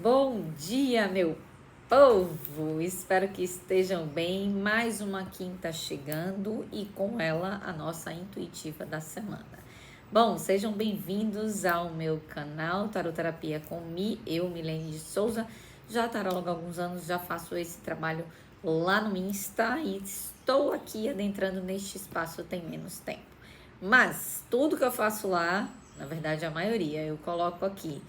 Bom dia, meu povo! Espero que estejam bem. Mais uma quinta chegando e com ela a nossa intuitiva da semana. Bom, sejam bem-vindos ao meu canal Taroterapia com eu, Milene de Souza. Já tarólogo há alguns anos, já faço esse trabalho lá no Insta e estou aqui adentrando neste espaço tem menos tempo. Mas tudo que eu faço lá, na verdade a maioria, eu coloco aqui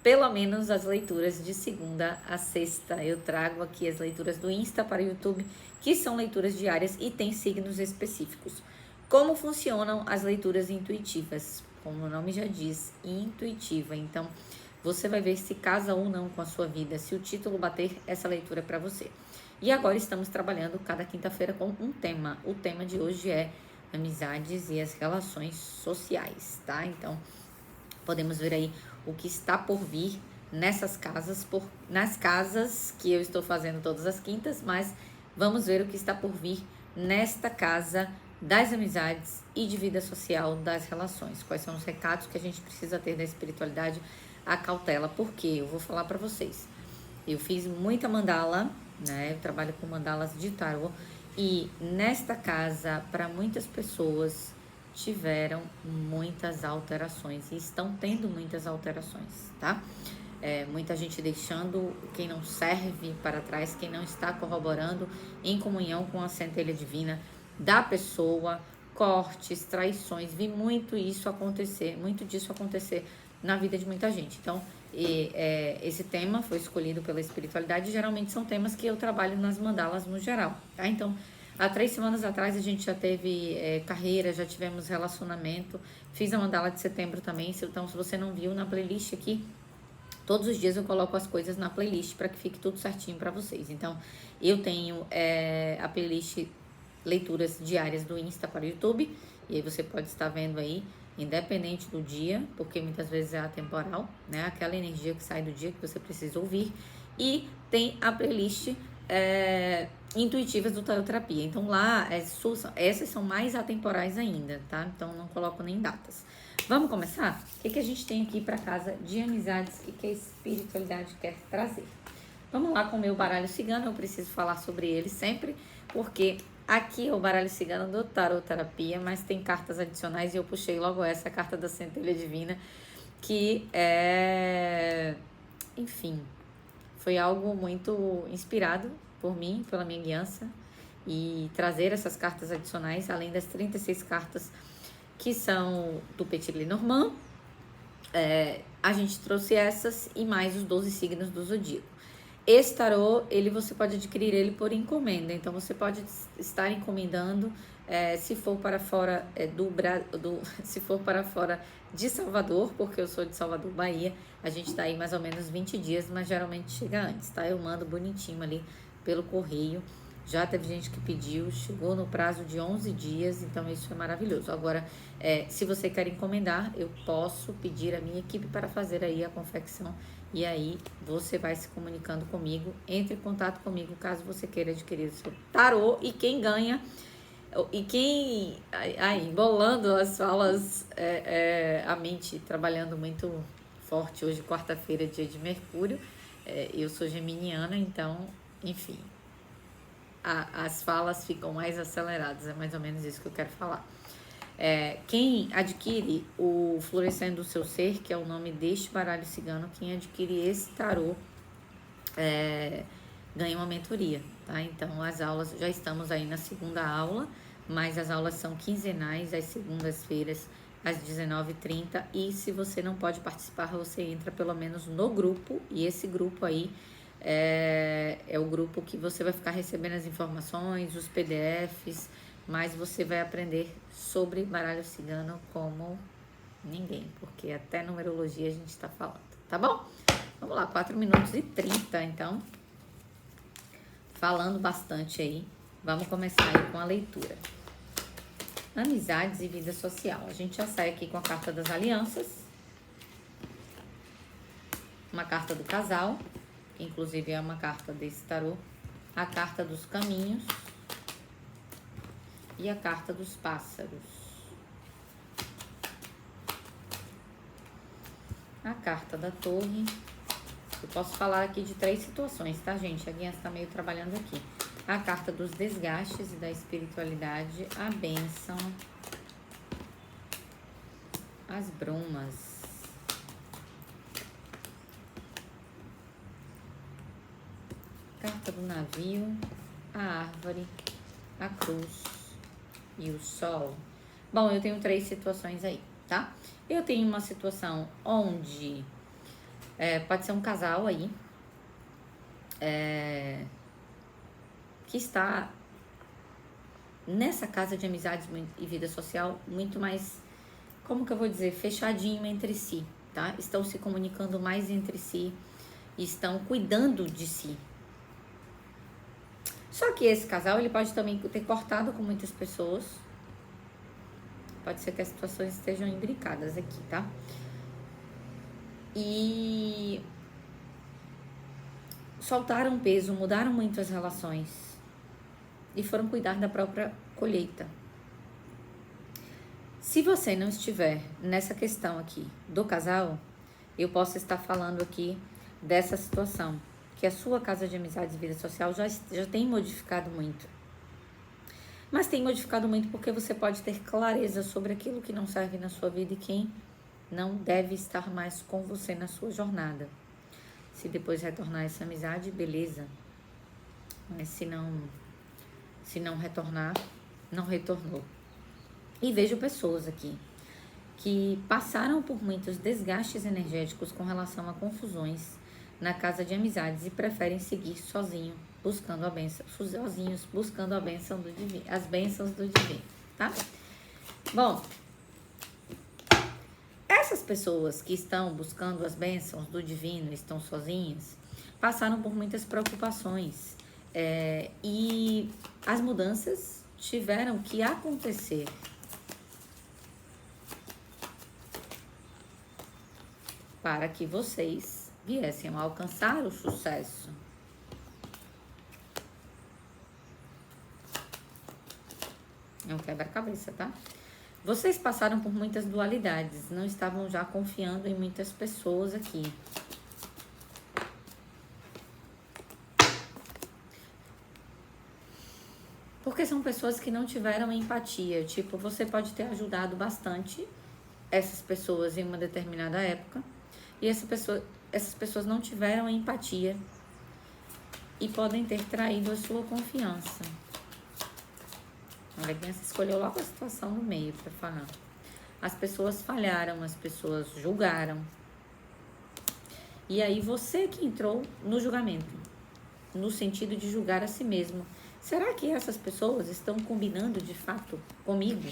pelo menos as leituras de segunda a sexta. Eu trago aqui as leituras do Insta para o YouTube, que são leituras diárias e tem signos específicos. Como funcionam as leituras intuitivas? Como o nome já diz, intuitiva. Então, você vai ver se casa ou não com a sua vida, se o título bater essa leitura para você. E agora estamos trabalhando cada quinta-feira com um tema. O tema de hoje é amizades e as relações sociais, tá? Então, podemos ver aí o que está por vir nessas casas, nas casas que eu estou fazendo todas as quintas, mas vamos ver o que está por vir nesta casa das amizades e de vida social, das relações. Quais são os recados que a gente precisa ter da espiritualidade, a cautela, porque eu vou falar para vocês. Eu fiz muita mandala, né? Eu trabalho com mandalas de tarô e nesta casa, para muitas pessoas, tiveram muitas alterações e estão tendo muitas alterações, tá? Muita gente deixando quem não serve para trás, quem não está corroborando em comunhão com a centelha divina da pessoa, cortes, traições, vi muito disso acontecer na vida de muita gente. Então, esse tema foi escolhido pela espiritualidade, geralmente são temas que eu trabalho nas mandalas no geral, tá? Então, há 3 semanas atrás a gente já teve carreira, já tivemos relacionamento, fiz a mandala de setembro também, então se você não viu na playlist aqui, todos os dias eu coloco as coisas na playlist para que fique tudo certinho para vocês. Então, eu tenho a playlist leituras diárias do Insta para o YouTube, e aí você pode estar vendo aí, independente do dia, porque muitas vezes é atemporal, né? Aquela energia que sai do dia que você precisa ouvir. E tem a playlist intuitivas do Taroterapia. Então lá, essas são mais atemporais ainda, tá? Então não coloco nem datas. Vamos começar? O que a gente tem aqui para casa de amizades e que a espiritualidade quer trazer? Vamos lá com o meu baralho cigano, eu preciso falar sobre ele sempre, porque aqui é o baralho cigano do Taroterapia, mas tem cartas adicionais e eu puxei logo essa carta da centelha divina, que enfim, foi algo muito inspirado por mim, pela minha guiança, e trazer essas cartas adicionais, além das 36 cartas que são do Petit Lenormand, a gente trouxe essas e mais os 12 signos do zodíaco. Esse tarô, você pode adquirir ele por encomenda, então você pode estar encomendando, se for para fora se for para fora de Salvador, porque eu sou de Salvador, Bahia, a gente tá aí mais ou menos 20 dias, mas geralmente chega antes, tá? Eu mando bonitinho ali pelo correio. Já teve gente que pediu, chegou no prazo de 11 dias, então isso é maravilhoso. Agora, se você quer encomendar, eu posso pedir a minha equipe para fazer aí a confecção. E aí, você vai se comunicando comigo, entre em contato comigo caso você queira adquirir o seu tarô. E quem ganha, embolando as falas, a mente trabalhando muito forte. Hoje, quarta-feira, dia de Mercúrio, eu sou geminiana, então, enfim, as falas ficam mais aceleradas, é mais ou menos isso que eu quero falar. Quem adquire o Florescendo do Seu Ser, que é o nome deste baralho cigano, quem adquire esse tarô ganha uma mentoria, tá? Então, as aulas, já estamos aí na segunda aula, mas as aulas são quinzenais, às segundas-feiras, às 19h30, e se você não pode participar, você entra pelo menos no grupo, e esse grupo aí é o grupo que você vai ficar recebendo as informações, os PDFs, mas você vai aprender sobre baralho cigano como ninguém, porque até numerologia a gente está falando, tá bom? Vamos lá, 4 minutos e 30, então, falando bastante aí, vamos começar aí com a leitura. Amizades e vida social. A gente já sai aqui com a carta das alianças, uma carta do casal, que inclusive é uma carta desse tarô, a carta dos caminhos e a carta dos pássaros. A carta da torre, o posso falar aqui de 3 situações, tá, gente? A guia está meio trabalhando aqui. A carta dos desgastes e da espiritualidade, a bênção, as brumas. Carta do navio, a árvore, a cruz e o sol. Bom, eu tenho 3 situações aí, tá? Eu tenho uma situação onde pode ser um casal aí que está nessa casa de amizades e vida social muito mais, como que eu vou dizer, fechadinho entre si, tá? Estão se comunicando mais entre si, estão cuidando de si. Só que esse casal, ele pode também ter cortado com muitas pessoas. Pode ser que as situações estejam imbricadas aqui, tá? E soltaram peso, mudaram muito as relações e foram cuidar da própria colheita. Se você não estiver nessa questão aqui do casal, eu posso estar falando aqui dessa situação, que a sua casa de amizades e vida social já tem modificado muito. Mas tem modificado muito porque você pode ter clareza sobre aquilo que não serve na sua vida e quem não deve estar mais com você na sua jornada. Se depois retornar essa amizade, beleza. Mas se não retornar, não retornou. E vejo pessoas aqui que passaram por muitos desgastes energéticos com relação a confusões na casa de amizades e preferem seguir sozinho, buscando a bênção, sozinhos, buscando a bênção do divino, as bênçãos do divino, tá? Bom, essas pessoas que estão buscando as bênçãos do divino, estão sozinhas, passaram por muitas preocupações e as mudanças tiveram que acontecer para que vocês viessem a alcançar o sucesso. É um quebra-cabeça, tá? Vocês passaram por muitas dualidades, não estavam já confiando em muitas pessoas aqui. Porque são pessoas que não tiveram empatia. Tipo, você pode ter ajudado bastante essas pessoas em uma determinada época e essas pessoas não tiveram empatia e podem ter traído a sua confiança. Olha, quem escolheu logo a situação no meio para falar. As pessoas falharam, as pessoas julgaram. E aí você que entrou no julgamento, no sentido de julgar a si mesmo. Será que essas pessoas estão combinando de fato comigo?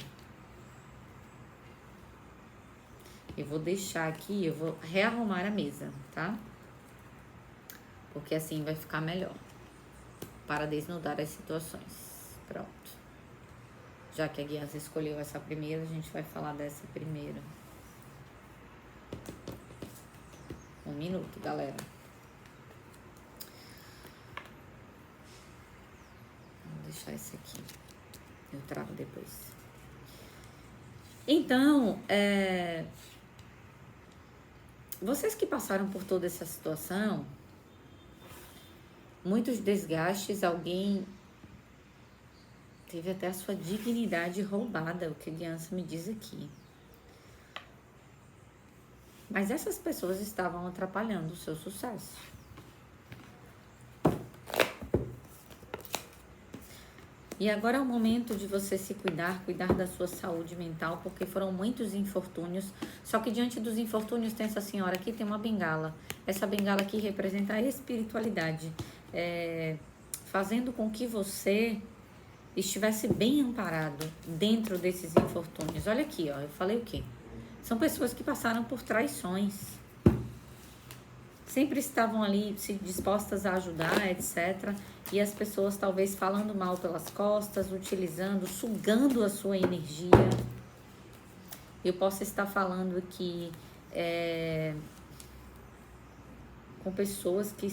Eu vou deixar aqui, eu vou rearrumar a mesa, tá? Porque assim vai ficar melhor para desnudar as situações. Pronto. Já que a guiança escolheu essa primeira, a gente vai falar dessa primeira. 1 minuto, galera. Vou deixar esse aqui. Eu trago depois. Então, vocês que passaram por toda essa situação, muitos desgastes, alguém teve até a sua dignidade roubada, o que a guiança me diz aqui. Mas essas pessoas estavam atrapalhando o seu sucesso. E agora é o momento de você se cuidar da sua saúde mental, porque foram muitos infortúnios. Só que diante dos infortúnios tem essa senhora aqui, tem uma bengala. Essa bengala aqui representa a espiritualidade, fazendo com que você estivesse bem amparado dentro desses infortúnios. Olha aqui, ó, eu falei o quê? São pessoas que passaram por traições. Sempre estavam ali se dispostas a ajudar, etc. E as pessoas talvez falando mal pelas costas, utilizando, sugando a sua energia. Eu posso estar falando aqui com pessoas que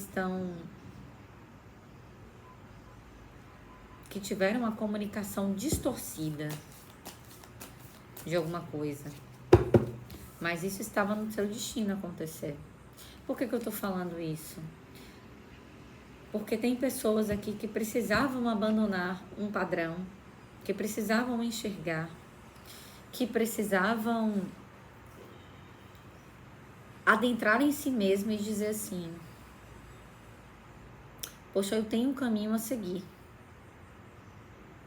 tiveram uma comunicação distorcida de alguma coisa. Mas isso estava no seu destino acontecer. Por que eu tô falando isso? Porque tem pessoas aqui que precisavam abandonar um padrão, que precisavam enxergar, que precisavam adentrar em si mesmo e dizer assim: poxa, eu tenho um caminho a seguir.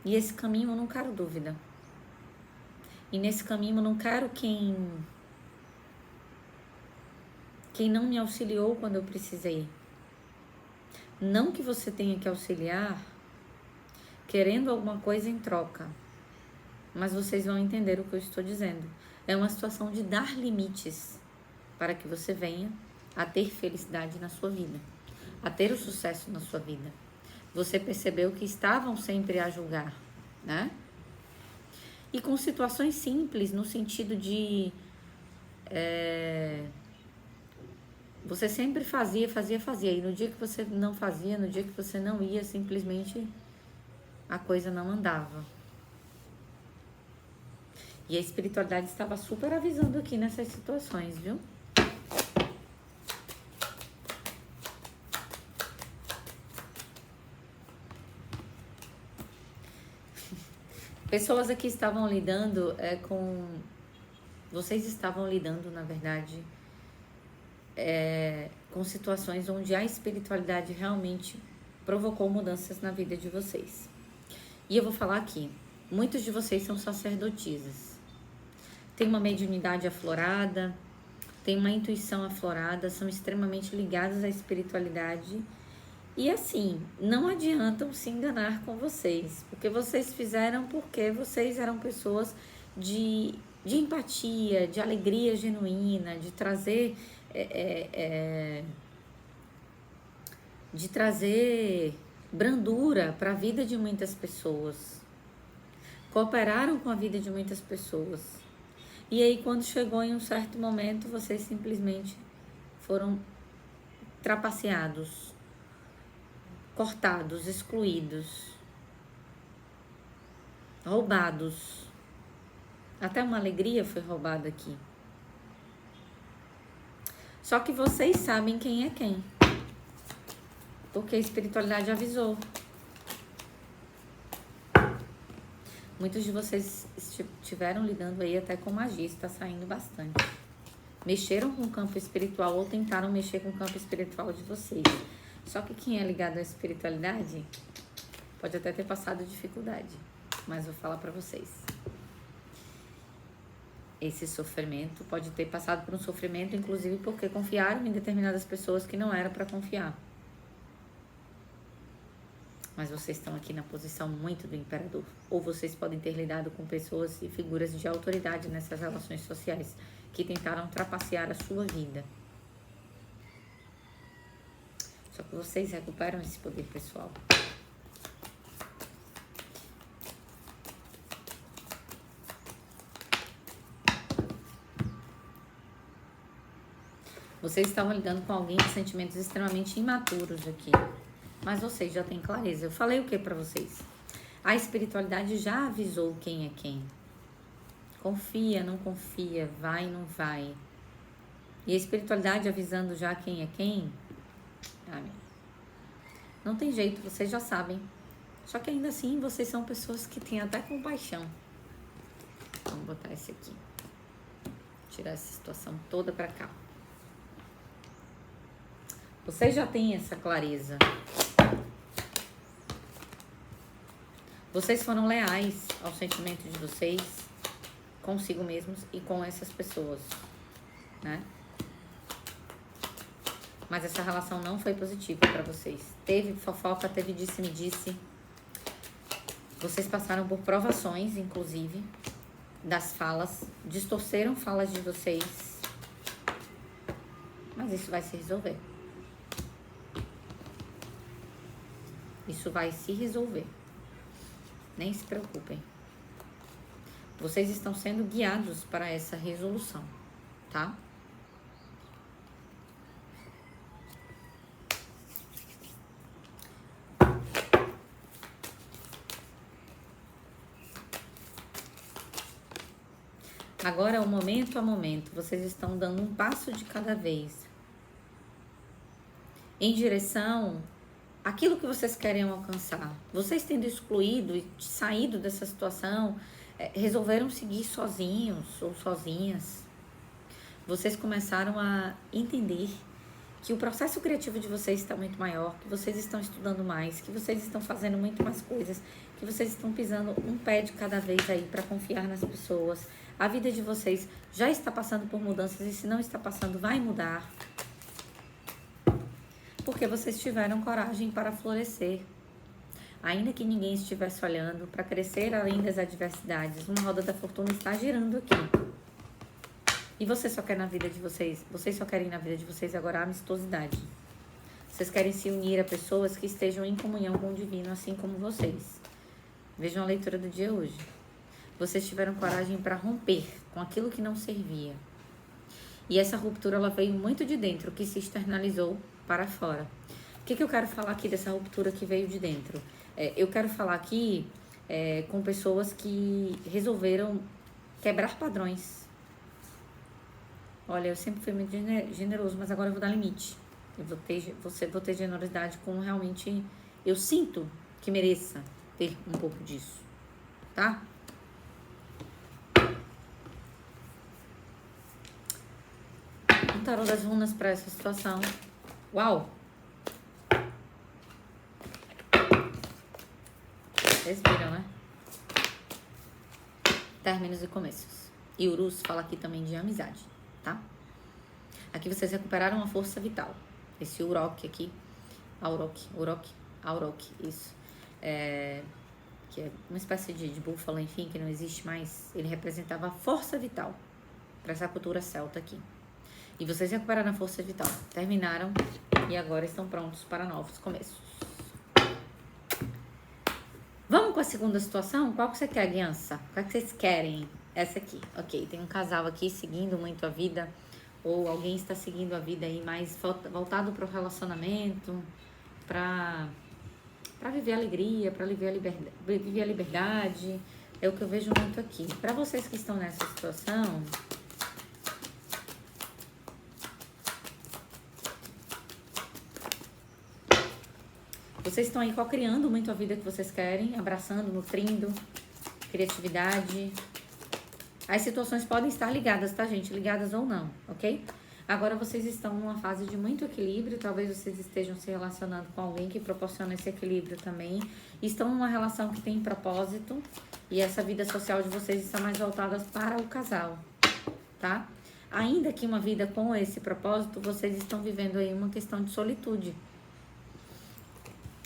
E esse caminho eu não quero dúvida. E nesse caminho eu não quero quem não me auxiliou quando eu precisei. Não que você tenha que auxiliar querendo alguma coisa em troca. Mas vocês vão entender o que eu estou dizendo. É uma situação de dar limites para que você venha a ter felicidade na sua vida, a ter o sucesso na sua vida. Você percebeu que estavam sempre a julgar, né? E com situações simples, no sentido de... você sempre fazia. E no dia que você não fazia, no dia que você não ia, simplesmente a coisa não andava. E a espiritualidade estava super avisando aqui nessas situações, viu? Pessoas aqui estavam lidando com... Vocês estavam lidando, na verdade, com situações onde a espiritualidade realmente provocou mudanças na vida de vocês. E eu vou falar aqui, muitos de vocês são sacerdotisas. Tem uma mediunidade aflorada, tem uma intuição aflorada, são extremamente ligados à espiritualidade. E assim, não adiantam se enganar com vocês, porque vocês fizeram porque vocês eram pessoas de empatia, de alegria genuína, de trazer brandura para a vida de muitas pessoas. Cooperaram com a vida de muitas pessoas. E aí, quando chegou em um certo momento, vocês simplesmente foram trapaceados, cortados, excluídos, roubados. Até uma alegria foi roubada aqui. Só que vocês sabem quem é quem, porque a espiritualidade avisou. Muitos de vocês estiveram lidando aí até com magia, está saindo bastante. Mexeram com o campo espiritual ou tentaram mexer com o campo espiritual de vocês. Só que quem é ligado à espiritualidade pode até ter passado dificuldade, mas vou falar para vocês. Esse sofrimento pode ter passado por um sofrimento, inclusive porque confiaram em determinadas pessoas que não era para confiar. Mas vocês estão aqui na posição muito do imperador. Ou vocês podem ter lidado com pessoas e figuras de autoridade nessas relações sociais que tentaram trapacear a sua vida. Só que vocês recuperam esse poder pessoal. Vocês estavam lidando com alguém de sentimentos extremamente imaturos aqui. Mas vocês já têm clareza. Eu falei o que para vocês? A espiritualidade já avisou quem é quem. Confia, não confia, vai, não vai. E a espiritualidade avisando já quem é quem. Amém. Não tem jeito, vocês já sabem. Só que ainda assim, vocês são pessoas que têm até compaixão. Vamos botar esse aqui. Tirar essa situação toda para cá. Vocês já têm essa clareza. Vocês foram leais ao sentimento de vocês, consigo mesmos e com essas pessoas, né? Mas essa relação não foi positiva para vocês. Teve fofoca, teve disse-me-disse. Vocês passaram por provações, inclusive, das falas. Distorceram falas de vocês. Mas isso vai se resolver. Isso vai se resolver. Nem se preocupem. Vocês estão sendo guiados para essa resolução, tá? Agora, o momento a momento, vocês estão dando um passo de cada vez. em direção àquilo que vocês querem alcançar. Vocês tendo excluído e saído dessa situação, resolveram seguir sozinhos ou sozinhas. Vocês começaram a entender que o processo criativo de vocês está muito maior, que vocês estão estudando mais, que vocês estão fazendo muito mais coisas, que vocês estão pisando um pé de cada vez aí para confiar nas pessoas. A vida de vocês já está passando por mudanças e se não está passando, vai mudar. Porque vocês tiveram coragem para florescer. Ainda que ninguém estivesse olhando, para crescer além das adversidades, uma roda da fortuna está girando aqui. E vocês só querem na vida de vocês, agora a amistosidade. Vocês querem se unir a pessoas que estejam em comunhão com o divino, assim como vocês. Vejam a leitura do dia hoje. Vocês tiveram coragem para romper com aquilo que não servia. E essa ruptura, ela veio muito de dentro, que se externalizou para fora. O que eu quero falar aqui dessa ruptura que veio de dentro? Eu quero falar aqui com pessoas que resolveram quebrar padrões. Olha, eu sempre fui muito generoso, mas agora eu vou dar limite. Eu vou ter generosidade com realmente eu sinto que mereça ter um pouco disso, tá? Um tarô das runas para essa situação. Uau! Vocês viram, né? Términos e começos. E Urus fala aqui também de amizade, tá? Aqui vocês recuperaram a força vital. Esse Urok aqui, Aurok, isso. Que é uma espécie de búfalo, enfim, que não existe mais. Ele representava a força vital para essa cultura celta aqui. E vocês recuperaram a força vital, terminaram e agora estão prontos para novos começos. Vamos com a segunda situação? Qual que você quer, aliança? Qual que vocês querem? Essa aqui, ok. Tem um casal aqui seguindo muito a vida, ou alguém está seguindo a vida aí mais voltado para o relacionamento, para viver a alegria, para viver a liberdade. É o que eu vejo muito aqui. Para vocês que estão nessa situação, vocês estão aí co-criando muito a vida que vocês querem, abraçando, nutrindo, criatividade. As situações podem estar ligadas, tá, gente? Ligadas ou não, ok? Agora vocês estão numa fase de muito equilíbrio, talvez vocês estejam se relacionando com alguém que proporciona esse equilíbrio também. Estão numa relação que tem propósito e essa vida social de vocês está mais voltada para o casal, tá? Ainda que uma vida com esse propósito, vocês estão vivendo aí uma questão de solitude.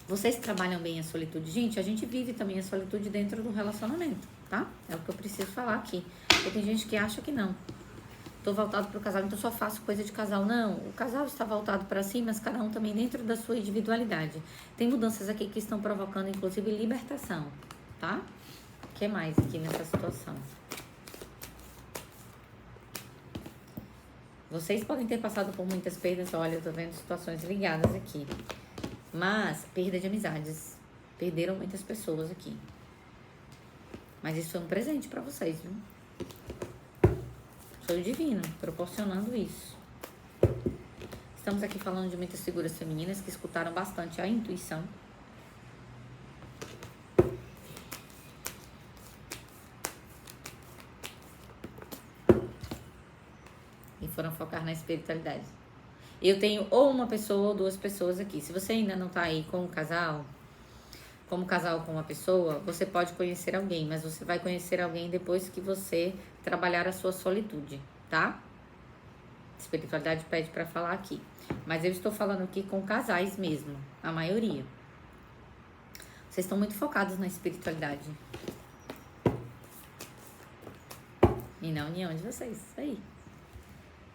Vocês trabalham bem a solitude. Gente, a gente vive também a solitude dentro do relacionamento, tá? É o que eu preciso falar aqui. Porque tem gente que acha que não. Tô voltado para o casal, então só faço coisa de casal. Não, o casal está voltado para si, mas cada um também dentro da sua individualidade. Tem mudanças aqui que estão provocando, inclusive, libertação, tá? O que mais aqui nessa situação? Vocês podem ter passado por muitas perdas. Olha, eu tô vendo situações ligadas aqui. Mas, perda de amizades. Perderam muitas pessoas aqui. Mas isso foi um presente pra vocês, viu? Foi o divino proporcionando isso. Estamos aqui falando de muitas figuras femininas que escutaram bastante a intuição. E foram focar na espiritualidade. Eu tenho ou uma pessoa ou duas pessoas aqui. Se você ainda não tá aí com o casal, como casal com uma pessoa, você pode conhecer alguém, mas você vai conhecer alguém depois que você trabalhar a sua solitude, tá? Espiritualidade pede pra falar aqui. Mas eu estou falando aqui com casais mesmo, a maioria. Vocês estão muito focados na espiritualidade. E na união de vocês, isso aí.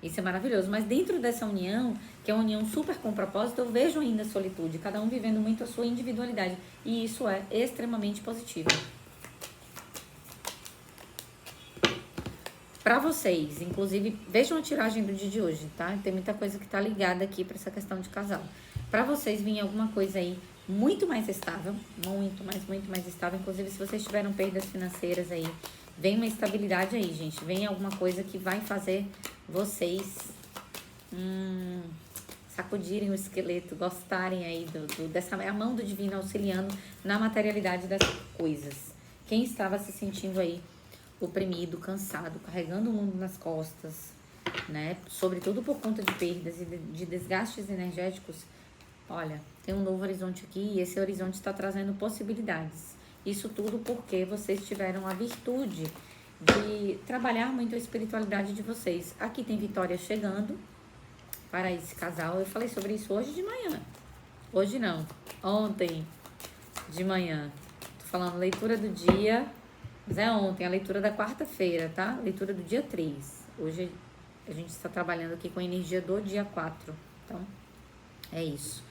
Isso é maravilhoso, mas dentro dessa união, que é uma união super com propósito, eu vejo ainda a solitude, cada um vivendo muito a sua individualidade. E isso é extremamente positivo. Para vocês, inclusive, vejam a tiragem do dia de hoje, tá? Tem muita coisa que tá ligada aqui para essa questão de casal. Para vocês vir alguma coisa aí muito mais estável, muito mais estável. Inclusive, se vocês tiveram perdas financeiras aí, vem uma estabilidade aí, gente. Vem alguma coisa que vai fazer vocês sacudirem o esqueleto, gostarem aí dessa a mão do divino auxiliando na materialidade das coisas. Quem estava se sentindo aí oprimido, cansado, carregando o mundo nas costas, né? Sobretudo por conta de perdas e de desgastes energéticos. Olha, tem um novo horizonte aqui e esse horizonte está trazendo possibilidades. Isso tudo porque vocês tiveram a virtude de trabalhar muito a espiritualidade de vocês. Aqui tem vitória chegando para esse casal. Eu falei sobre isso hoje de manhã. Hoje não, ontem de manhã. Tô falando leitura do dia, mas é ontem, a leitura da quarta-feira, tá? Leitura do dia 3. Hoje a gente está trabalhando aqui com a energia do dia 4. Então, é isso.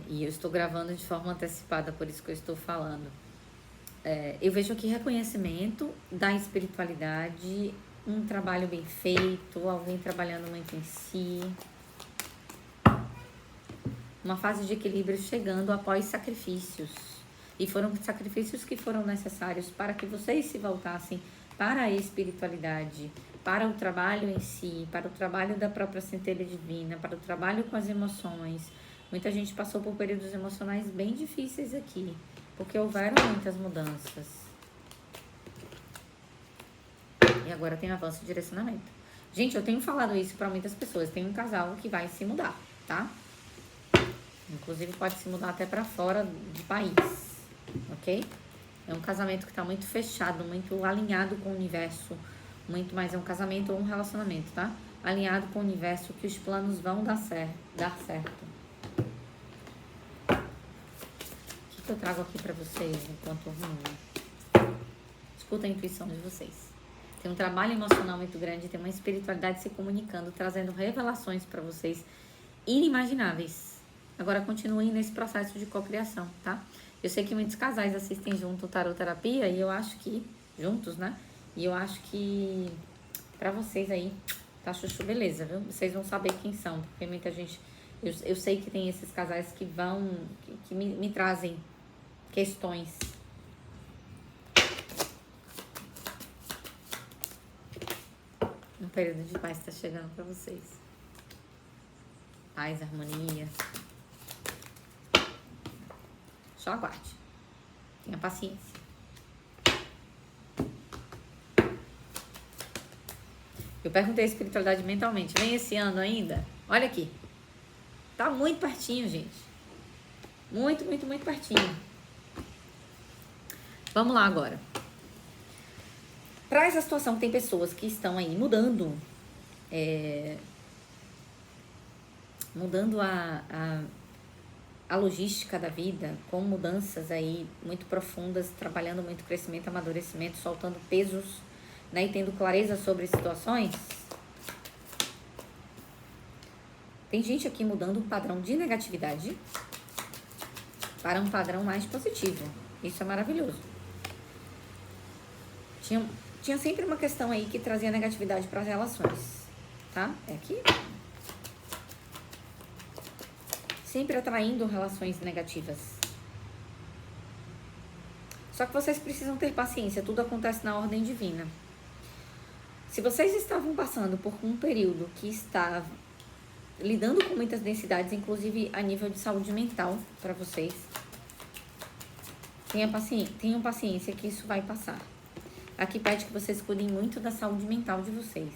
E eu estou gravando de forma antecipada, por isso que eu estou falando. Eu vejo aqui reconhecimento da espiritualidade, um trabalho bem feito, alguém trabalhando muito em si. Uma fase de equilíbrio chegando após sacrifícios. E foram sacrifícios que foram necessários para que vocês se voltassem para a espiritualidade, para o trabalho em si, para o trabalho da própria centelha divina, para o trabalho com as emoções. Muita gente passou por períodos emocionais bem difíceis aqui, porque houveram muitas mudanças. E agora tem avanço e direcionamento. Gente, eu tenho falado isso para muitas pessoas. Tem um casal que vai se mudar, tá? Inclusive pode se mudar até para fora do país, ok? É um casamento que tá muito fechado, muito alinhado com o universo. Muito mais é um casamento ou um relacionamento, tá? Alinhado com o universo, que os planos vão dar certo. O que eu trago aqui pra vocês enquanto rumo? Escuta a intuição de vocês. Tem um trabalho emocional muito grande, tem uma espiritualidade se comunicando, trazendo revelações pra vocês inimagináveis. Agora continuem nesse processo de cocriação, tá? Eu sei que muitos casais assistem junto o Tarot Terapia e eu acho que... Juntos, né? E eu acho que pra vocês aí tá chuchu beleza, viu? Vocês vão saber quem são, porque muita gente... Eu sei que tem esses casais que vão... que me trazem questões. Um período de paz tá chegando pra vocês. Paz, harmonia. Só aguarde. Tenha paciência. Eu perguntei a espiritualidade mentalmente. Vem esse ano ainda? Olha aqui. Tá muito pertinho, gente. Muito, muito, muito pertinho. Vamos lá agora. Para essa situação, tem pessoas que estão aí mudando. Mudando a logística da vida, com mudanças aí muito profundas, trabalhando muito crescimento, amadurecimento, soltando pesos, né, e tendo clareza sobre situações. Tem gente aqui mudando um padrão de negatividade para um padrão mais positivo. Isso é maravilhoso. Tinha sempre uma questão aí que trazia negatividade para as relações, tá? É aqui. Sempre atraindo relações negativas. Só que vocês precisam ter paciência, tudo acontece na ordem divina. Se vocês estavam passando por um período que estava lidando com muitas densidades, inclusive a nível de saúde mental para vocês, tenham paciência que isso vai passar. Aqui pede que vocês cuidem muito da saúde mental de vocês.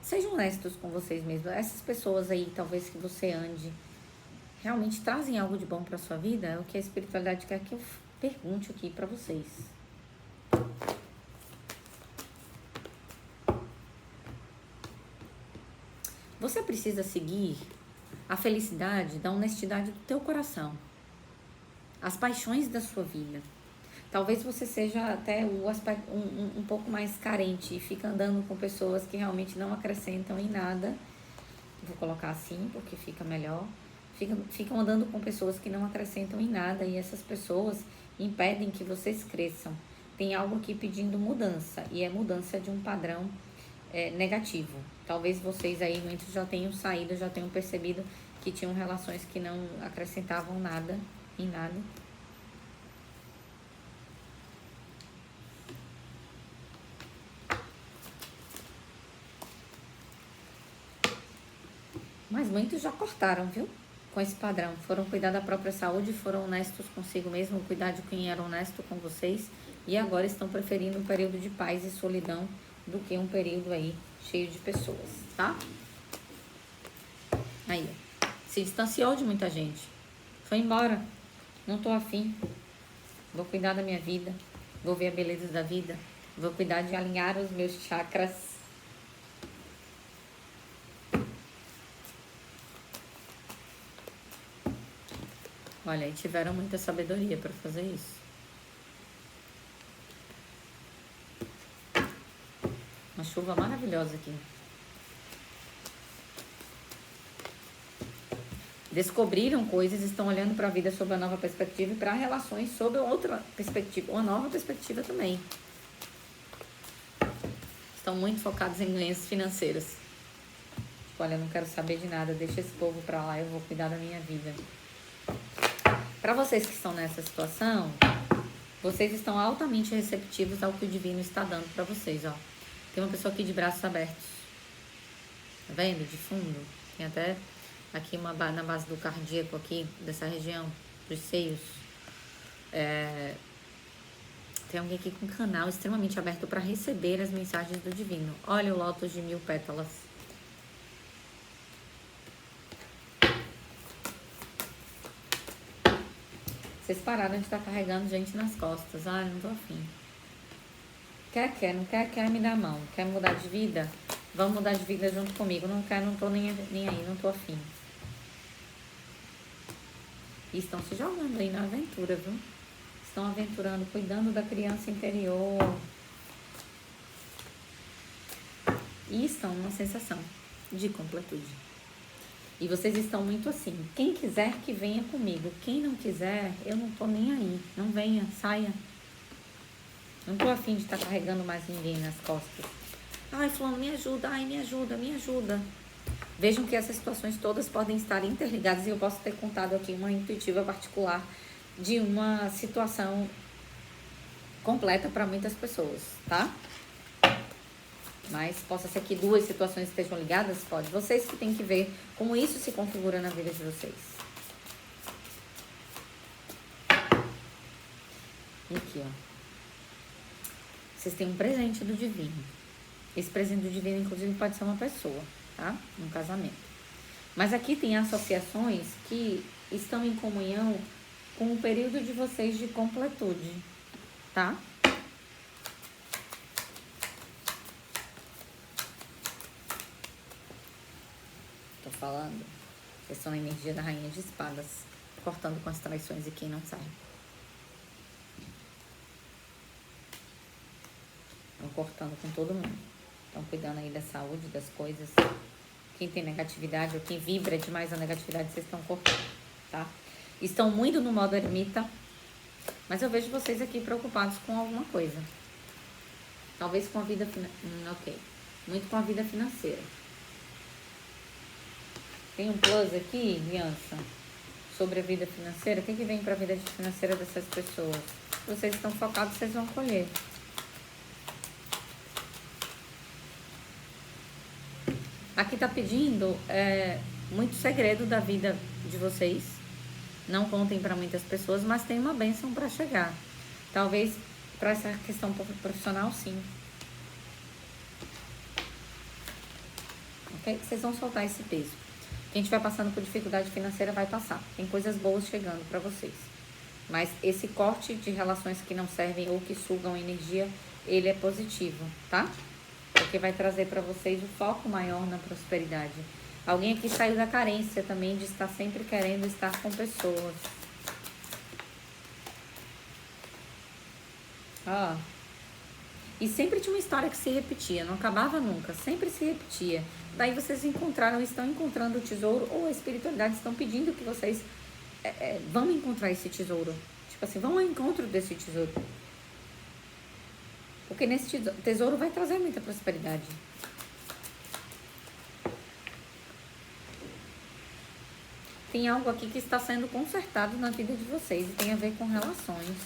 Sejam honestos com vocês mesmos. Essas pessoas aí, talvez que você ande, realmente trazem algo de bom para sua vida? É o que a espiritualidade quer que eu pergunte aqui para vocês. Você precisa seguir a felicidade da honestidade do teu coração, as paixões da sua vida. Talvez você seja até um pouco mais carente e fica andando com pessoas que realmente não acrescentam em nada. Vou colocar assim porque fica melhor. Ficam andando com pessoas que não acrescentam em nada e essas pessoas impedem que vocês cresçam. Tem algo aqui pedindo mudança e é mudança de um padrão negativo. Talvez vocês aí muitos já tenham saído, já tenham percebido que tinham relações que não acrescentavam nada em nada. Mas muitos já cortaram, viu? Com esse padrão. Foram cuidar da própria saúde, foram honestos consigo mesmo, cuidar de quem era honesto com vocês. E agora estão preferindo um período de paz e solidão do que um período aí cheio de pessoas, tá? Aí, ó. Se distanciou de muita gente. Foi embora. Não tô afim. Vou cuidar da minha vida. Vou ver a beleza da vida. Vou cuidar de alinhar os meus chakras. Olha, e tiveram muita sabedoria para fazer isso. Uma chuva maravilhosa aqui. Descobriram coisas, estão olhando para a vida sob uma nova perspectiva e para relações sob outra perspectiva, uma nova perspectiva também. Estão muito focados em ganhos financeiros. Tipo, olha, eu não quero saber de nada, deixa esse povo para lá, eu vou cuidar da minha vida. Para vocês que estão nessa situação, vocês estão altamente receptivos ao que o divino está dando para vocês, ó. Tem uma pessoa aqui de braços abertos. Tá vendo? De fundo. Tem até aqui na base do cardíaco aqui, dessa região, dos seios. Tem alguém aqui com um canal extremamente aberto para receber as mensagens do divino. Olha o lótus de 1000 pétalas. Vocês pararam de estar carregando gente nas costas. Ah, não tô afim. Quer, não quer me dar a mão. Quer mudar de vida? Vamos mudar de vida junto comigo. Não quer, não tô nem aí, não tô afim. E estão se jogando aí na aventura, viu? Estão aventurando, cuidando da criança interior. E estão numa sensação de completude. E vocês estão muito assim. Quem quiser que venha comigo. Quem não quiser, eu não tô nem aí. Não venha, saia. Não tô afim de estar carregando mais ninguém nas costas. Ai, fulano, me ajuda. Ai, me ajuda, me ajuda. Vejam que essas situações todas podem estar interligadas. E eu posso ter contado aqui uma intuitiva particular de uma situação completa para muitas pessoas, tá? Mas possa ser que 2 situações estejam ligadas? Pode. Vocês que têm que ver como isso se configura na vida de vocês. E aqui, ó. Vocês têm um presente do divino. Esse presente do divino, inclusive, pode ser uma pessoa, tá? Um casamento. Mas aqui tem associações que estão em comunhão com o período de vocês de completude, tá? Tô falando. Vocês são a energia da rainha de espadas, cortando com as traições e quem não sai. Estão cortando com todo mundo. Estão cuidando aí da saúde, das coisas. Quem tem negatividade ou quem vibra demais a negatividade, vocês estão cortando, tá? Estão muito no modo ermita, mas eu vejo vocês aqui preocupados com alguma coisa. Talvez com a vida ok. Muito com a vida financeira. Tem um plus aqui, aliança, sobre a vida financeira. O que vem para a vida financeira dessas pessoas? Vocês estão focados, vocês vão colher. Aqui tá pedindo muito segredo da vida de vocês. Não contem para muitas pessoas, mas tem uma bênção para chegar. Talvez para essa questão profissional, sim. Ok? Vocês vão soltar esse peso. Quem estiver passando por dificuldade financeira vai passar. Tem coisas boas chegando para vocês. Mas esse corte de relações que não servem ou que sugam energia, ele é positivo, tá? Porque vai trazer para vocês o foco maior na prosperidade. Alguém aqui saiu da carência também de estar sempre querendo estar com pessoas. Ó. E sempre tinha uma história que se repetia, não acabava nunca, sempre se repetia. Daí vocês estão encontrando o tesouro, ou a espiritualidade estão pedindo que vocês vão encontrar esse tesouro. Tipo assim, vão ao encontro desse tesouro. Porque nesse tesouro vai trazer muita prosperidade. Tem algo aqui que está sendo consertado na vida de vocês e tem a ver com relações.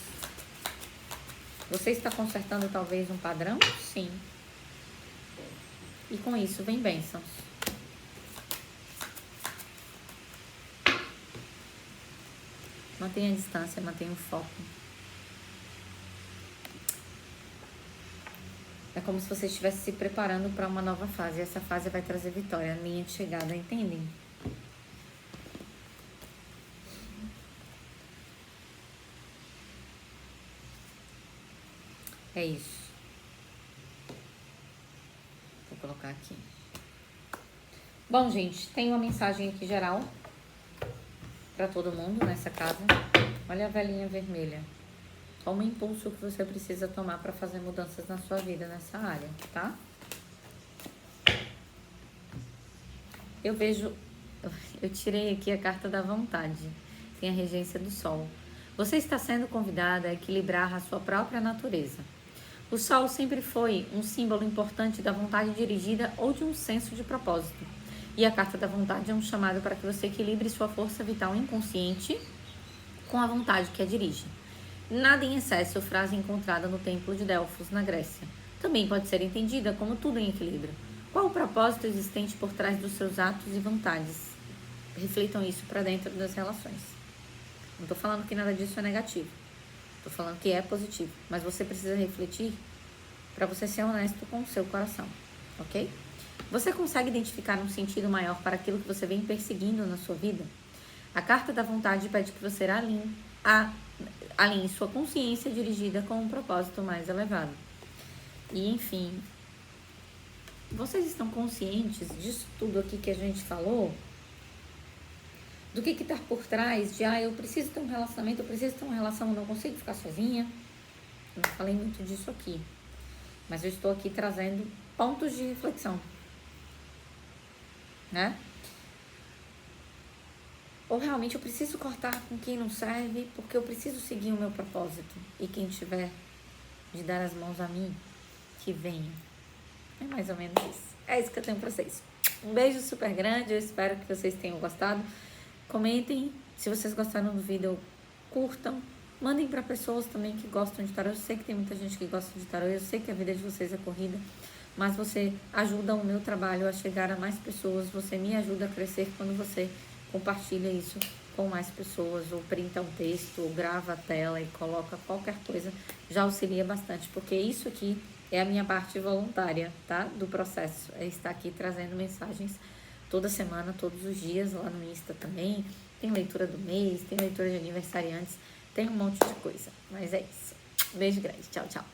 Você está consertando talvez um padrão? Sim. E com isso vem bênçãos. Mantenha a distância, mantenha o foco. É como se você estivesse se preparando para uma nova fase. E essa fase vai trazer vitória, a linha de chegada, entendem? É isso. Vou colocar aqui. Bom, gente, tem uma mensagem aqui geral para todo mundo nessa casa. Olha a velhinha vermelha. Toma o impulso que você precisa tomar para fazer mudanças na sua vida nessa área, tá? Eu tirei aqui a carta da vontade. Tem a regência do sol. Você está sendo convidada a equilibrar a sua própria natureza. O sol sempre foi um símbolo importante da vontade dirigida ou de um senso de propósito. E a carta da vontade é um chamado para que você equilibre sua força vital inconsciente com a vontade que a dirige. Nada em excesso, frase encontrada no templo de Delfos, na Grécia. Também pode ser entendida como tudo em equilíbrio. Qual o propósito existente por trás dos seus atos e vontades? Reflitam isso para dentro das relações. Não estou falando que nada disso é negativo. Estou falando que é positivo. Mas você precisa refletir para você ser honesto com o seu coração, ok? Você consegue identificar um sentido maior para aquilo que você vem perseguindo na sua vida? A carta da vontade pede que você alinhe sua consciência dirigida com um propósito mais elevado. E, enfim, vocês estão conscientes disso tudo aqui que a gente falou? Do que está por trás de, eu preciso ter um relacionamento, eu preciso ter uma relação, eu não consigo ficar sozinha? Eu não falei muito disso aqui, mas eu estou aqui trazendo pontos de reflexão, né? Ou realmente eu preciso cortar com quem não serve, porque eu preciso seguir o meu propósito. E quem tiver de dar as mãos a mim, que venha. É mais ou menos isso. É isso que eu tenho pra vocês. Um beijo super grande, eu espero que vocês tenham gostado. Comentem, se vocês gostaram do vídeo, curtam. Mandem para pessoas também que gostam de tarô. Eu sei que tem muita gente que gosta de tarô, eu sei que a vida de vocês é corrida, mas você ajuda o meu trabalho a chegar a mais pessoas, você me ajuda a crescer quando você compartilha isso com mais pessoas, ou printa um texto, ou grava a tela e coloca qualquer coisa, já auxilia bastante, porque isso aqui é a minha parte voluntária, tá? Do processo, é estar aqui trazendo mensagens toda semana, todos os dias, lá no Insta também. Tem leitura do mês, tem leitura de aniversariantes, tem um monte de coisa. Mas é isso. Beijo grande. Tchau, tchau.